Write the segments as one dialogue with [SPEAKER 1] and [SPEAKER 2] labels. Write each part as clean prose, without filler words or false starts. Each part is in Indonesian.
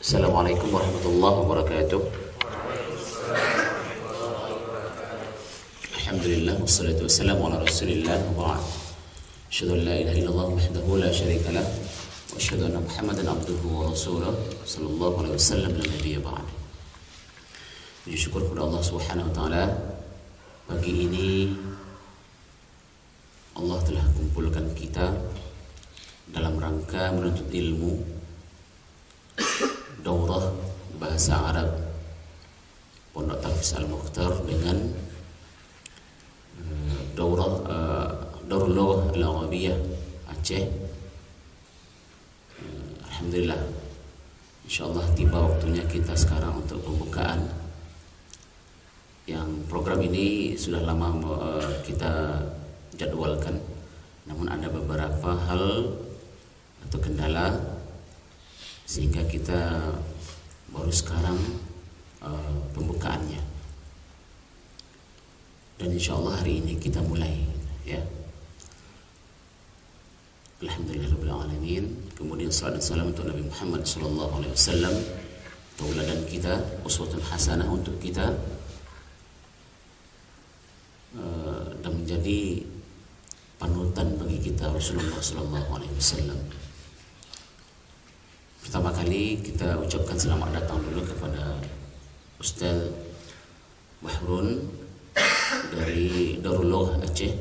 [SPEAKER 1] Assalamualaikum warahmatullahi wabarakatuh. Alhamdulillah wassalatu wassalamu ala Rasulillah wa ba'd. Asyhadu an la ilaha illallah wahdahu la syarika lah wa asyhadu anna Muhammadan abduhu wa rasuluh sallallahu alaihi wasallam la nabiyya ba'd. Puji syukur kepada Allah Subhanahu wa taala, pagi ini Allah telah kumpulkan kita dalam rangka menuntut ilmu daurah bahasa Arab Pondok Tahfiz Al-Mukhtar dengan daurah Darul Lughah Al-Arabiyah Aceh. Alhamdulillah, insyaallah tiba waktunya kita sekarang untuk pembukaan. Yang program ini sudah lama kita jadwalkan, namun ada beberapa hal atau kendala sehingga kita baru sekarang pembukaannya. Dan insyaallah hari ini kita mulai, ya. Alhamdulillahirabbil alamin. Kemudian salat dan salam untuk Nabi Muhammad sallallahu alaihi wasallam, tauladan kita, uswatun hasanah untuk kita, dan menjadi panutan bagi kita Rasulullah sallallahu alaihi wasallam. Pertama kali kita ucapkan selamat datang dulu kepada Ustaz Bahrun dari Darul Lughah Aceh,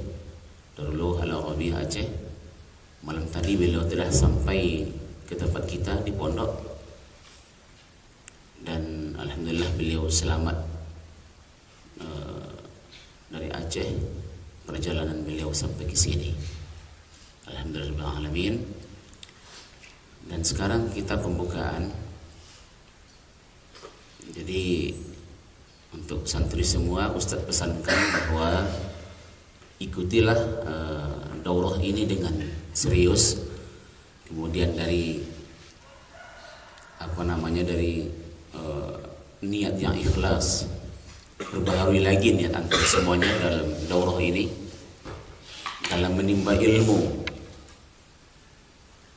[SPEAKER 1] Darul Lughah Al-Arabiyah Aceh. Malam tadi beliau telah sampai ke tempat kita di pondok, dan alhamdulillah beliau selamat dari Aceh. Perjalanan beliau sampai ke sini, alhamdulillah alamin. Dan sekarang kita pembukaan. Jadi untuk santri semua, Ustaz pesankan bahwa ikutilah daurah ini dengan serius. Kemudian dari dari niat yang ikhlas, perbaharui lagi niat antum semuanya dalam daurah ini, dalam menimba ilmu.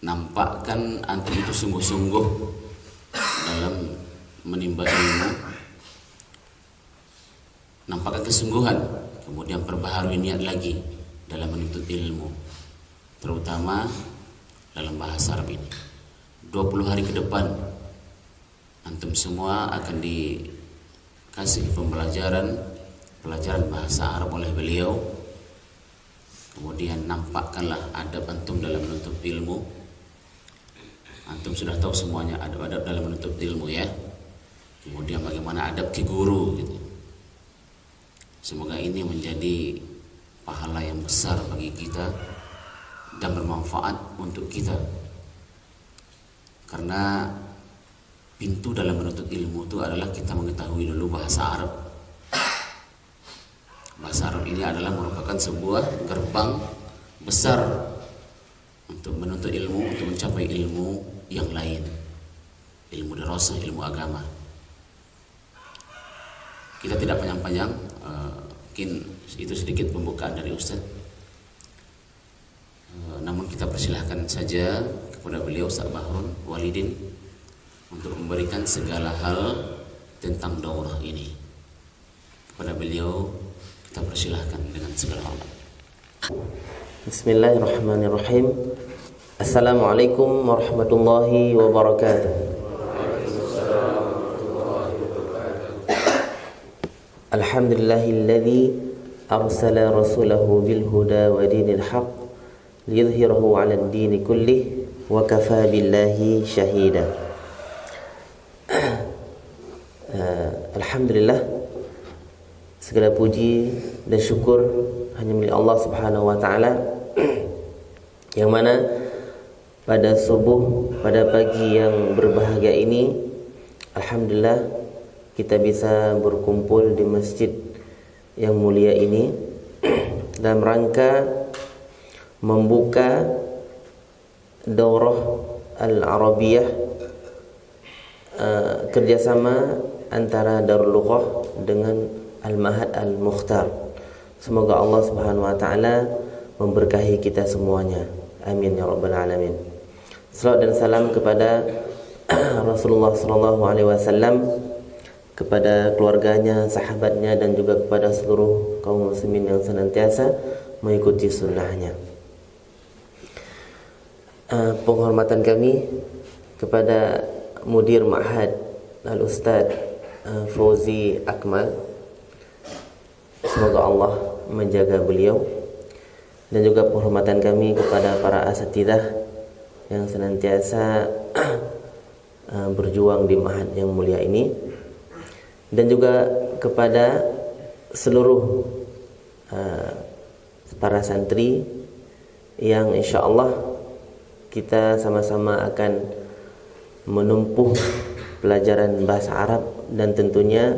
[SPEAKER 1] Nampakkan antum itu sungguh-sungguh dalam menimba ilmu, nampakkan kesungguhan. Kemudian perbaharui niat lagi dalam menuntut ilmu, terutama dalam bahasa Arab ini. 20 hari ke depan antum semua akan dikasih pelajaran bahasa Arab oleh beliau. Kemudian nampakkanlah adab antum dalam menuntut ilmu. Antum sudah tahu semuanya adab-adab dalam menuntut ilmu, ya. Kemudian bagaimana adab ke guru gitu. Semoga ini menjadi pahala yang besar bagi kita dan bermanfaat untuk kita. Karena pintu dalam menuntut ilmu itu adalah kita mengetahui dulu bahasa Arab. Bahasa Arab ini adalah merupakan sebuah gerbang besar untuk menuntut ilmu, untuk mencapai ilmu yang lain, ilmu dirasah, ilmu agama. Kita tidak panjang-panjang, mungkin itu sedikit pembukaan dari Ustaz. Namun kita persilahkan saja kepada beliau, Ustaz Bahrun Walidin, untuk memberikan segala hal tentang daurah ini. Kepada beliau kita persilahkan dengan segala hal.
[SPEAKER 2] Bismillahirrahmanirrahim. Assalamualaikum warahmatullahi wabarakatuh. Alhamdulillahilladzi arsala rasulahu bil huda wa dinil haqq liyudhhirahu 'alad dini kullih wa kafa billahi syahida. Alhamdulillah, segala puji dan syukur hanya milik Allah Subhanahu wa taala, yang mana pada subuh, pada pagi yang berbahagia ini, alhamdulillah kita bisa berkumpul di masjid yang mulia ini dalam rangka membuka daurah Al-Arabiyah, kerjasama antara Darul Lughah dengan Al-Ma'had Al-Mukhtar. Semoga Allah Subhanahu wa taala memberkahi kita semuanya. Amin ya rabbal alamin. Salawat dan salam kepada Rasulullah SAW, kepada keluarganya, sahabatnya, dan juga kepada seluruh kaum muslimin yang senantiasa mengikuti sunnahnya. Penghormatan kami kepada Mudir Ma'had Al-Ustaz Fauzi Akmal, semoga Allah menjaga beliau. Dan juga penghormatan kami kepada para asatidzah yang senantiasa berjuang di ma'had yang mulia ini, dan juga kepada seluruh para santri yang insyaallah kita sama-sama akan menempuh pelajaran bahasa Arab, dan tentunya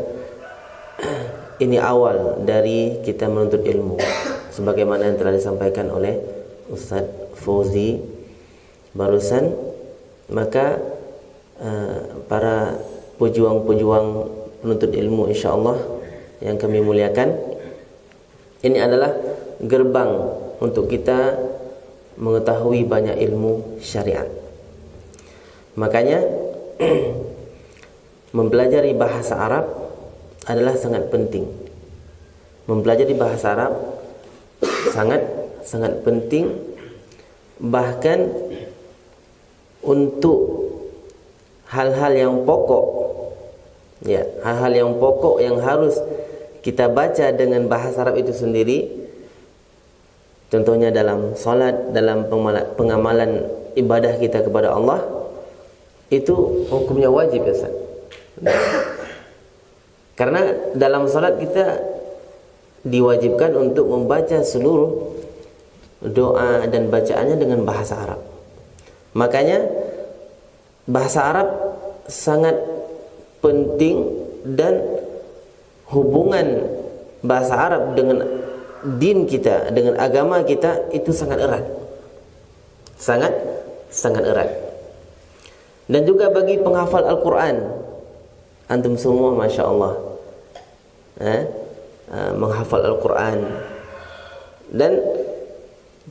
[SPEAKER 2] ini awal dari kita menuntut ilmu sebagaimana yang telah disampaikan oleh Ustaz Fauzi barusan. Maka para pejuang-pejuang penuntut ilmu insyaallah yang kami muliakan, ini adalah gerbang untuk kita mengetahui banyak ilmu syariat. Makanya mempelajari bahasa Arab adalah sangat penting. Mempelajari bahasa Arab sangat penting, bahkan untuk hal-hal yang pokok, ya, hal-hal yang pokok yang harus kita baca dengan bahasa Arab itu sendiri. Contohnya dalam salat, dalam pengamalan ibadah kita kepada Allah, itu hukumnya wajib, ya Ustaz. Karena dalam salat kita diwajibkan untuk membaca seluruh doa dan bacaannya dengan bahasa Arab. Makanya bahasa Arab sangat penting, dan hubungan bahasa Arab dengan din kita, dengan agama kita itu sangat erat. Sangat erat. Dan juga bagi penghafal Al-Quran, antum semua Masya Allah menghafal Al-Quran. Dan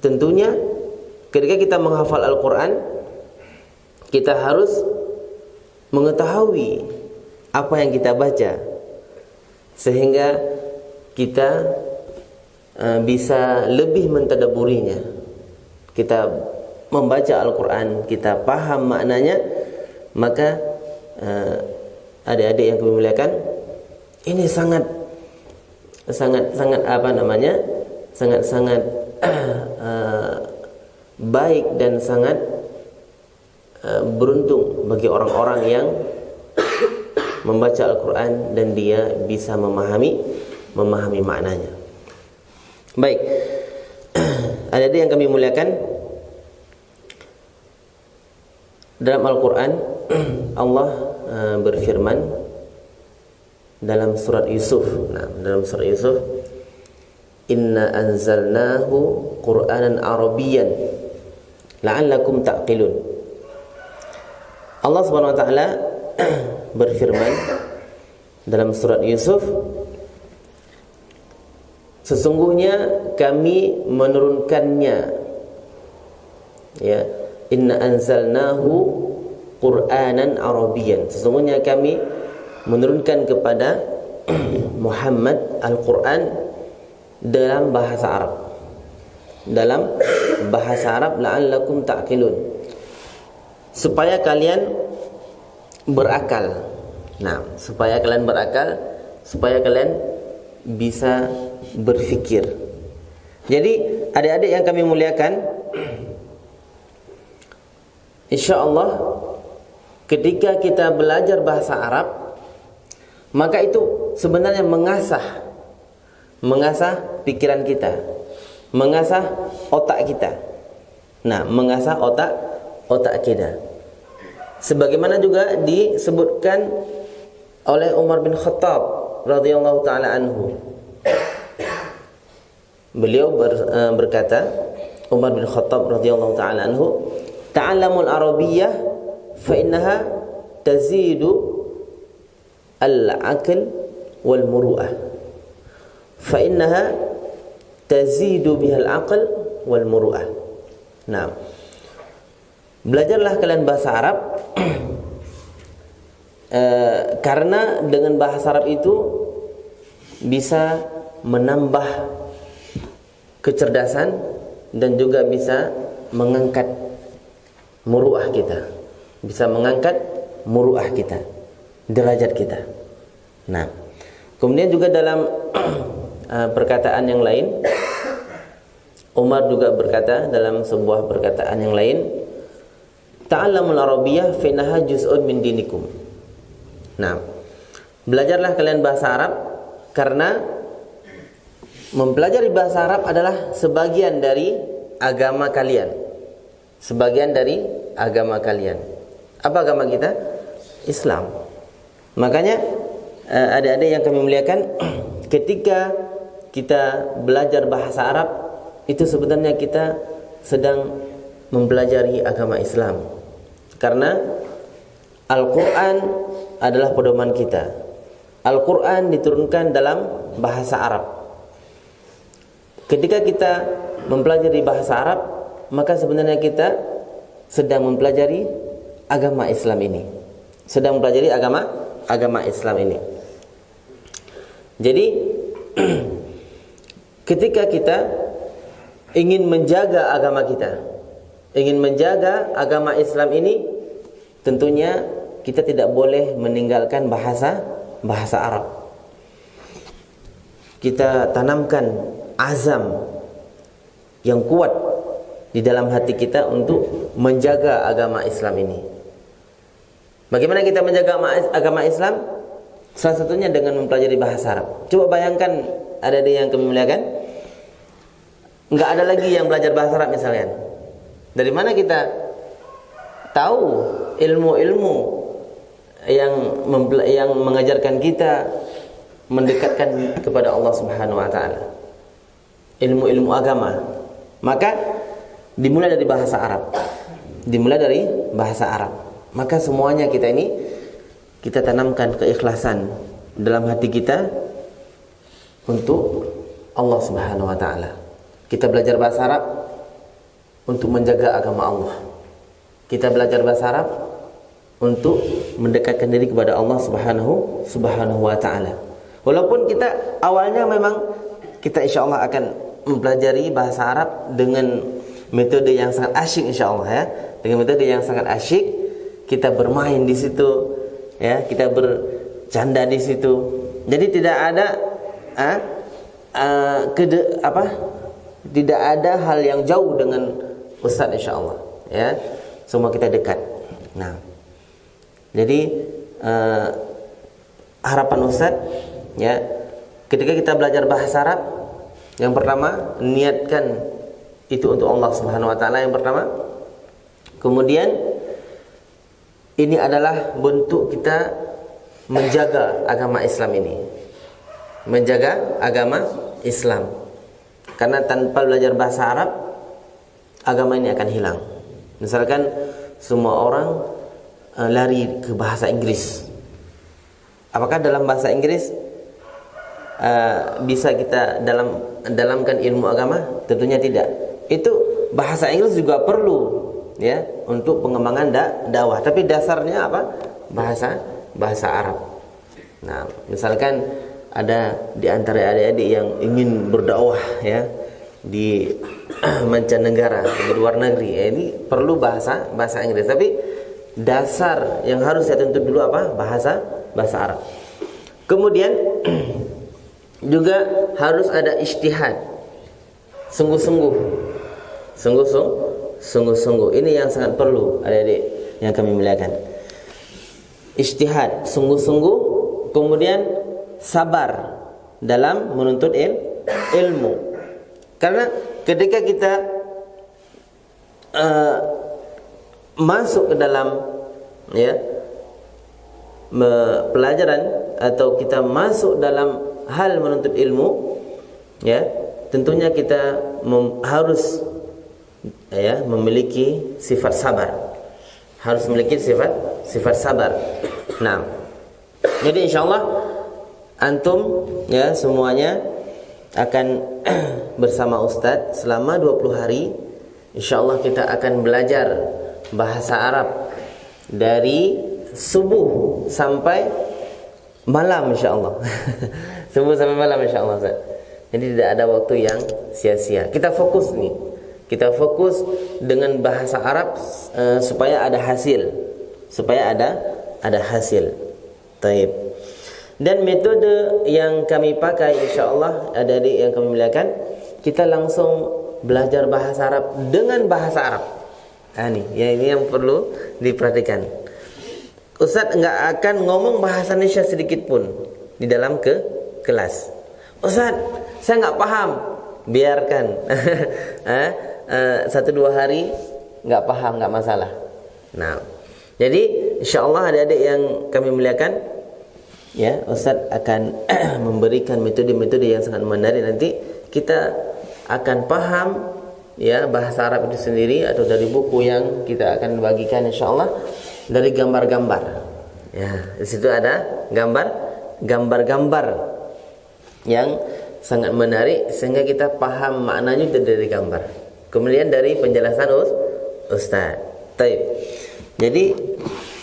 [SPEAKER 2] tentunya ketika kita menghafal Al-Quran, kita harus mengetahui apa yang kita baca, sehingga kita bisa lebih mentadaburinya. Kita membaca Al-Quran, kita paham maknanya, maka adik-adik yang kami muliakan, ini sangat baik dan sangat beruntung bagi orang-orang yang membaca Al-Quran dan dia bisa memahami maknanya. Baik, adik-adik yang kami muliakan, dalam Al-Quran Allah berfirman dalam surat Yusuf. Dalam surat Yusuf, inna anzalnahu Qur'anan Arabiyyan la'allakum ta'qilun. Allah Subhanahu wa taala berfirman dalam surat Yusuf, sesungguhnya kami menurunkannya, ya, inna anzalnahu Qur'anan Arabiyyan, sesungguhnya kami menurunkan kepada Muhammad Al-Quran dalam bahasa Arab. Dalam bahasa Arab, la'allakum ta'qilun, supaya kalian berakal. Supaya kalian berakal, supaya kalian bisa berfikir. Jadi adik-adik yang kami muliakan, insyaallah ketika kita belajar bahasa Arab, maka itu sebenarnya mengasah pikiran kita, mengasah otak kita. Mengasah otak kita. Sebagaimana juga disebutkan oleh Umar bin Khattab radhiyallahu taala anhu. Beliau berkata, Umar bin Khattab radhiyallahu taala anhu, ta'allamul arabiyyah fa innaha tazidu al-aql wal muru'ah. Fa innaha tazidu bihal aql wal muru'ah. Belajarlah kalian bahasa Arab karena dengan bahasa Arab itu bisa menambah kecerdasan dan juga bisa mengangkat muruah kita, bisa mengangkat muruah kita, derajat kita. Nah, kemudian juga dalam perkataan yang lain, Umar juga berkata dalam sebuah perkataan yang lain, ta'allamul arabiyyah fa innaha juz'un min dinikum. Nah, belajarlah kalian bahasa Arab karena mempelajari bahasa Arab adalah sebagian dari agama kalian. Sebagian dari agama kalian. Apa agama kita? Islam. Makanya adik-adik yang kami muliakan, ketika kita belajar bahasa Arab, itu sebenarnya kita sedang mempelajari agama Islam. Karena Al-Quran adalah pedoman kita. Al-Quran diturunkan dalam bahasa Arab. Ketika kita mempelajari bahasa Arab, maka sebenarnya kita sedang mempelajari agama Islam ini. Sedang mempelajari agama Islam ini. Jadi ketika kita ingin menjaga agama kita, ingin menjaga agama Islam ini, tentunya kita tidak boleh meninggalkan bahasa Arab. Kita tanamkan azam yang kuat di dalam hati kita untuk menjaga agama Islam ini. Bagaimana kita menjaga agama Islam? Salah satunya dengan mempelajari bahasa Arab. Coba bayangkan, ada yang kami muliakan, nggak ada lagi yang belajar bahasa Arab misalnya. Dari mana kita tahu ilmu-ilmu yang mengajarkan kita mendekatkan kepada Allah Subhanahu wa taala? Ilmu-ilmu agama. Maka dimulai dari bahasa Arab. Dimulai dari bahasa Arab. Maka semuanya kita ini kita tanamkan keikhlasan dalam hati kita untuk Allah Subhanahu wa taala. Kita belajar bahasa Arab untuk menjaga agama Allah. Kita belajar bahasa Arab untuk mendekatkan diri kepada Allah Subhanahu wa taala. Walaupun kita awalnya memang kita insyaallah akan mempelajari bahasa Arab dengan metode yang sangat asyik insyaallah ya. Dengan metode yang sangat asyik, kita bermain di situ ya, kita bercanda di situ. Jadi tidak ada tidak ada hal yang jauh dengan Ustaz insyaallah ya. Semua kita dekat. Nah, jadi harapan Ustaz ya, ketika kita belajar bahasa Arab, yang pertama niatkan itu untuk Allah Subhanahu wa taala yang pertama. Kemudian ini adalah bentuk kita menjaga agama Islam ini. Menjaga agama Islam. Karena tanpa belajar bahasa Arab, agama ini akan hilang. Misalkan semua orang lari ke bahasa Inggris. Apakah dalam bahasa Inggris bisa kita dalamkan ilmu agama? Tentunya tidak. Itu bahasa Inggris juga perlu ya untuk pengembangan dakwah. Tapi dasarnya apa? Bahasa Arab. Nah, misalkan ada di antara adik-adik yang ingin berdakwah ya di mancanegara, di luar negeri, ya, ini perlu bahasa Inggris. Tapi dasar yang harus saya tuntut dulu apa? Bahasa Arab. Kemudian juga harus ada ijtihad. Sungguh-sungguh. Ini yang sangat perlu adik-adik yang kami muliakan. Ijtihad, sungguh-sungguh, kemudian sabar dalam menuntut ilmu. Karena ketika kita masuk ke dalam ya pelajaran atau kita masuk dalam hal menuntut ilmu ya, tentunya kita harus ya memiliki sifat sabar. Harus memiliki sifat sabar. Nah, jadi insyaallah antum ya semuanya akan bersama Ustadz selama 20 hari. Insyaallah kita akan belajar bahasa Arab dari subuh sampai malam insyaallah. Subuh sampai malam insyaallah Ustaz. Jadi tidak ada waktu yang sia-sia. Kita fokus nih. Kita fokus dengan bahasa Arab supaya ada hasil. Supaya ada hasil. Taib. Dan metode yang kami pakai insyaallah adik-adik yang kami muliakan, kita langsung belajar bahasa Arab dengan bahasa Arab. Ini yang perlu diperhatikan. Ustaz enggak akan ngomong bahasa Indonesia sedikit pun di dalam kelas. Ustaz, saya enggak paham. Biarkan. 1-2 hari enggak paham, enggak masalah. Nah, jadi insyaallah adik-adik yang kami muliakan, ya, Ustaz akan memberikan metode-metode yang sangat menarik. Nanti kita akan paham ya bahasa Arab itu sendiri atau dari buku yang kita akan bagikan insyaallah, dari gambar-gambar. Ya, di situ ada gambar-gambar yang sangat menarik sehingga kita paham maknanya dari gambar. Kemudian dari penjelasan Ustaz. Baik. Jadi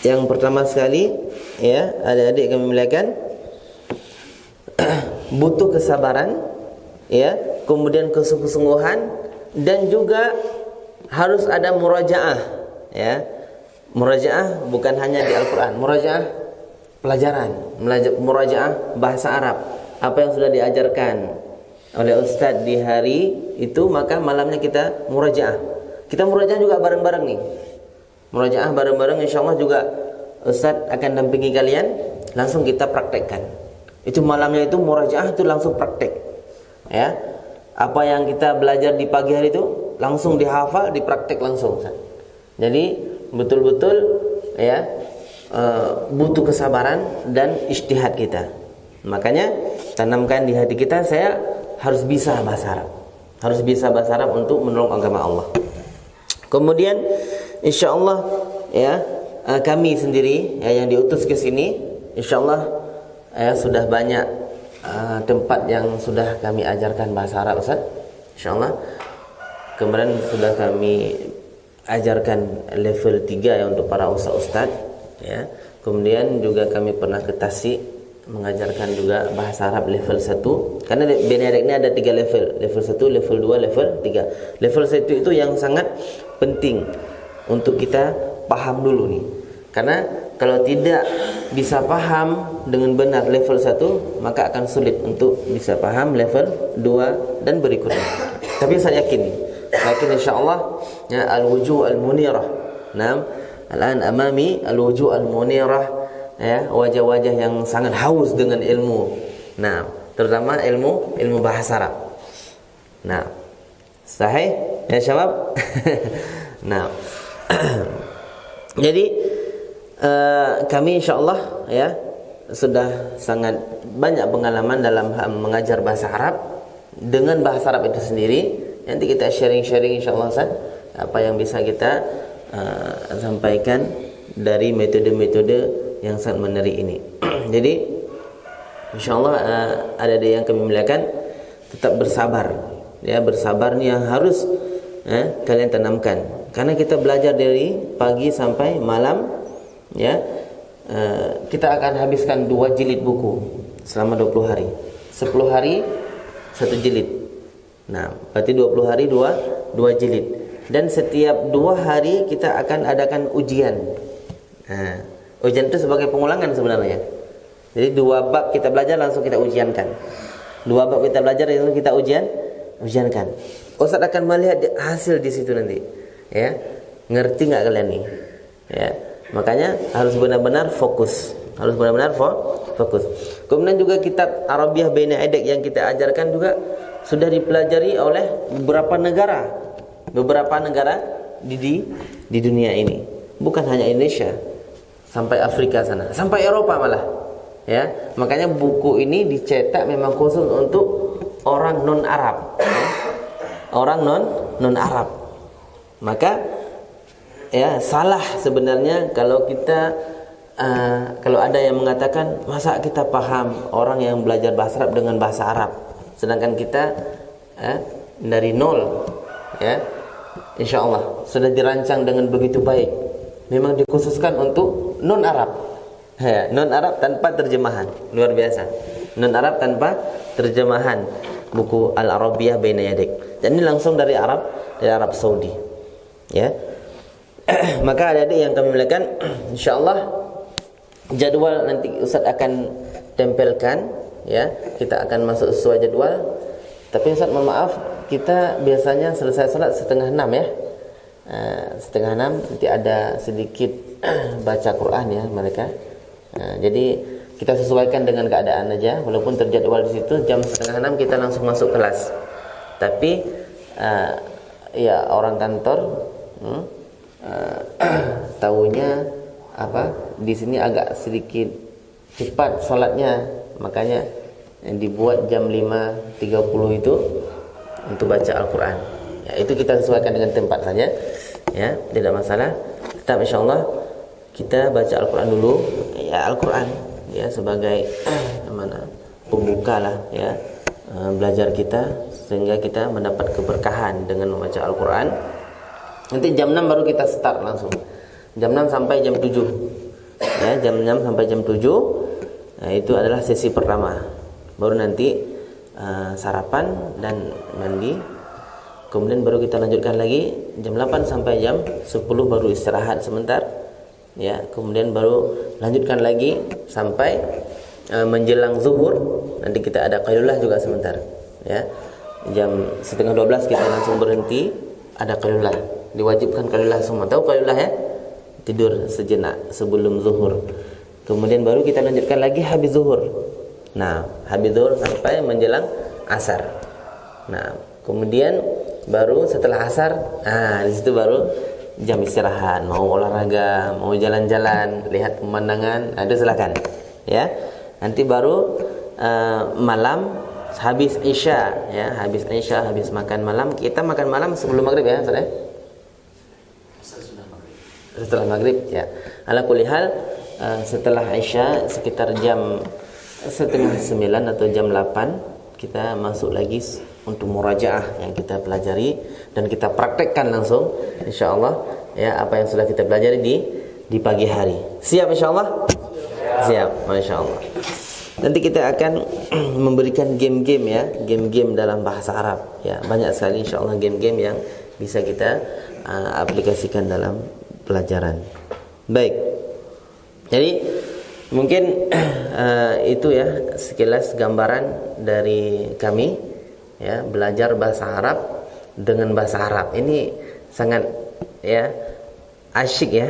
[SPEAKER 2] yang pertama sekali, ya, adik-adik kami muliakan, butuh kesabaran, ya, kemudian kesungguhan, dan juga harus ada murajaah, ya. Murajaah bukan hanya di Al-Qur'an, murajaah pelajaran, murajaah bahasa Arab. Apa yang sudah diajarkan oleh Ustaz di hari itu, maka malamnya kita murajaah. Kita murajaah juga bareng-bareng nih. Murajaah bareng-bareng insyaallah juga Ustaz akan dampingi kalian, langsung kita praktekkan. Itu malamnya itu murajaah, itu langsung praktek. Ya. Apa yang kita belajar di pagi hari itu langsung dihafal, dipraktek langsung Ustaz. Jadi betul-betul ya butuh kesabaran dan ijtihad kita. Makanya tanamkan di hati kita, saya harus bisa bahasa Arab. Harus bisa bahasa Arab untuk menolong agama Allah. Kemudian insyaallah ya, kami sendiri ya, yang diutus ke sini insyaallah ya, sudah banyak tempat yang sudah kami ajarkan bahasa Arab Ustaz. Insyaallah kemarin sudah kami ajarkan level 3 ya untuk para ustaz-ustaz ya. Kemudian juga kami pernah ke Tasik mengajarkan juga bahasa Arab level 1. Karena Benedek ini ada 3 level. Level 1, level 2, level 3. Level 1 itu yang sangat penting untuk kita paham dulu nih. Karena kalau tidak bisa paham dengan benar level 1, maka akan sulit untuk bisa paham level 2 dan berikutnya. Tapi saya yakin insyaallah ya, al-wujuh al-munirah. Naam, al-an amami al-wujuh al-munirah, ya, wajah-wajah yang sangat haus dengan ilmu. Nah, terutama ilmu bahasa Arab. Nah, sahih ya syabab? Nah, jadi kami insyaallah ya sudah sangat banyak pengalaman dalam mengajar bahasa Arab dengan bahasa Arab itu sendiri. Nanti kita sharing-sharing insyaallah Ustaz, apa yang bisa kita sampaikan dari metode-metode yang sangat menarik ini. Jadi insyaallah ada yang kami muliakan, tetap bersabar. Ya, bersabar ni yang harus kalian tanamkan. Karena kita belajar dari pagi sampai malam, ya. Kita akan habiskan 2 jilid buku selama 20 hari. 10 hari 1 jilid. Nah, berarti 20 hari 2 jilid. Dan setiap 2 hari kita akan adakan ujian. Nah, ujian itu sebagai pengulangan sebenarnya. Jadi 2 bab kita belajar langsung kita ujiankan. 2 bab kita belajar langsung kita ujiankan. Ustaz akan melihat hasil di situ nanti. Ya. Ngerti enggak kalian nih? Ya. Makanya harus benar-benar fokus. Harus benar-benar fokus. Kemudian juga kitab Arabiah Baina Aidek yang kita ajarkan juga sudah dipelajari oleh beberapa negara di dunia ini. Bukan hanya Indonesia, sampai Afrika sana, sampai Eropa malah. Ya, makanya buku ini dicetak memang khusus untuk orang non Arab. Orang non Arab. Maka ya salah sebenarnya kalau kita kalau ada yang mengatakan masa kita paham orang yang belajar bahasa Arab dengan bahasa Arab, sedangkan kita dari nol, ya, insyaallah sudah dirancang dengan begitu baik memang dikhususkan untuk non Arab. Ya, non Arab tanpa terjemahan. Luar biasa. Non Arab tanpa terjemahan buku Al-Arabiyah Baina Yadik. Dan ini langsung dari Arab Saudi. Ya. Maka adik-adik yang kami muliakan, insyaallah jadwal nanti Ustaz akan tempelkan, ya. Kita akan masuk sesuai jadwal. Tapi Ustaz mohon maaf, kita biasanya selesai salat 5:30 ya. 5:30 nanti ada sedikit baca Quran ya mereka. Jadi kita sesuaikan dengan keadaan aja, walaupun terjadwal di situ jam 5:30 kita langsung masuk kelas. Tapi ya orang kantor tahunya di sini agak sedikit cepat salatnya, makanya dibuat jam 5:30 itu untuk baca Al-Quran. Ya, itu kita sesuaikan dengan tempat saja, ya, tidak masalah. Tetap insyaallah kita baca Al-Quran dulu, ya, Al-Quran ya sebagai pembuka lah ya belajar kita, sehingga kita mendapat keberkahan dengan membaca Al-Quran. Nanti jam 6 baru kita start langsung. Jam 6 sampai jam 7. Ya, jam 6 sampai jam 7. Nah, itu adalah sesi pertama. Baru nanti sarapan dan mandi. Kemudian baru kita lanjutkan lagi jam 8 sampai jam 10 baru istirahat sebentar. Ya, kemudian baru lanjutkan lagi sampai menjelang zuhur. Nanti kita ada qailullah juga sebentar. Ya. Jam 11:30 kita langsung berhenti, ada qailullah. Diwajibkan qailullah semua. Tahu qailullah ya? Tidur sejenak sebelum zuhur. Kemudian baru kita lanjutkan lagi habis zuhur. Nah, habis zuhur sampai menjelang asar. Nah, kemudian baru setelah asar, di situ baru jam istirahat, mau olahraga, mau jalan-jalan, lihat pemandangan, itu silakan. Ya. Nanti baru malam habis Isya, ya, habis Isya, habis makan malam, kita makan malam sebelum maghrib ya, Ustaz ya? Setelah maghrib, ya. Ala kulli hal, setelah Isya sekitar jam 8:30 atau jam 8 kita masuk lagi untuk murajaah yang kita pelajari dan kita praktekkan langsung insyaallah ya apa yang sudah kita pelajari di pagi hari. Siap insyaallah? Siap, masyaallah. Nanti kita akan memberikan game-game ya, game-game dalam bahasa Arab ya. Banyak sekali insyaallah game-game yang bisa kita aplikasikan dalam pelajaran. Baik. Jadi mungkin itu ya sekilas gambaran dari kami ya, belajar bahasa Arab dengan bahasa Arab. Ini sangat ya asyik ya,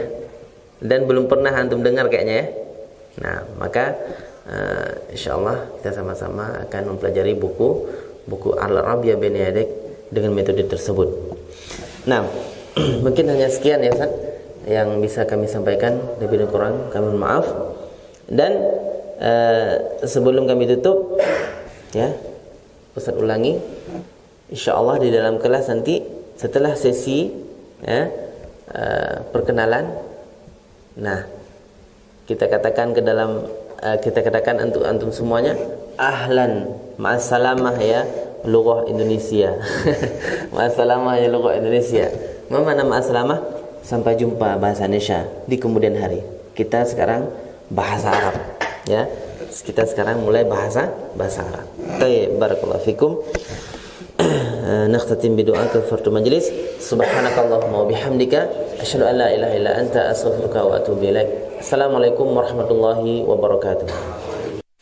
[SPEAKER 2] dan belum pernah antum dengar kayaknya ya. Nah, maka insyaallah kita sama-sama akan mempelajari buku Al-Arabiyah Baina Yadik dengan metode tersebut. Nah, mungkin hanya sekian ya Ustaz yang bisa kami sampaikan, lebih kurang kami mohon maaf. Dan sebelum kami tutup ya, Ustaz ulangi, insyaallah di dalam kelas nanti setelah sesi ya, perkenalan, nah kita katakan untuk antum semuanya, ahlan ma'assalamah ya lughah Indonesia. Ma'assalamah ya lughah Indonesia. Apa makna ma'assalamah? Sampai jumpa bahasa Indonesia di kemudian hari. Kita sekarang bahasa Arab ya. Kita sekarang mulai bahasa Arab. Baik, barakallahu fikum. Nakhtatim bi du'a kafartu majlis. Subhanakallahumma wa bihamdika asyhadu an la ilaha illa anta astaghfiruka wa atubu ilaik. Assalamualaikum warahmatullahi wabarakatuh.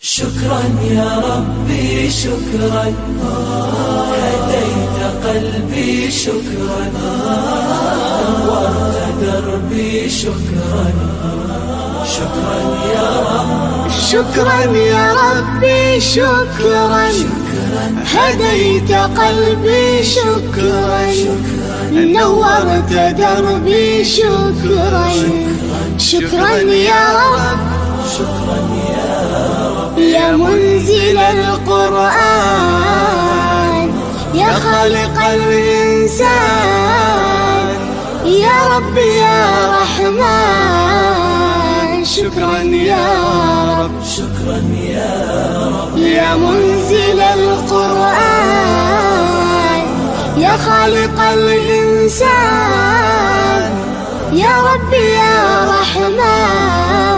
[SPEAKER 2] Syukran ya Rabbi, syukran. Hadaita qalbi, syukran. Nawwarta darbi, syukran. شكرا يا رب شكرا يا ربي شكرا هديت قلبي شكرا نورت دربي شكرا شكرا يا رب يا منزل القرآن يا خالق الإنسان يا رب يا رحمن شكرا يا رب شكرا يا رب يا منزل القرآن يا خالق الإنسان
[SPEAKER 3] يا ربي يا رحمن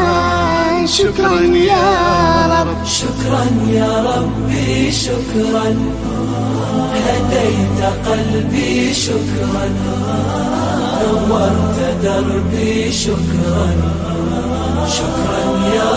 [SPEAKER 3] شكرا يا رب
[SPEAKER 4] شكرا يا ربي شكرا هديت قلبي شكرا نورت دربي شكرا شكرا يا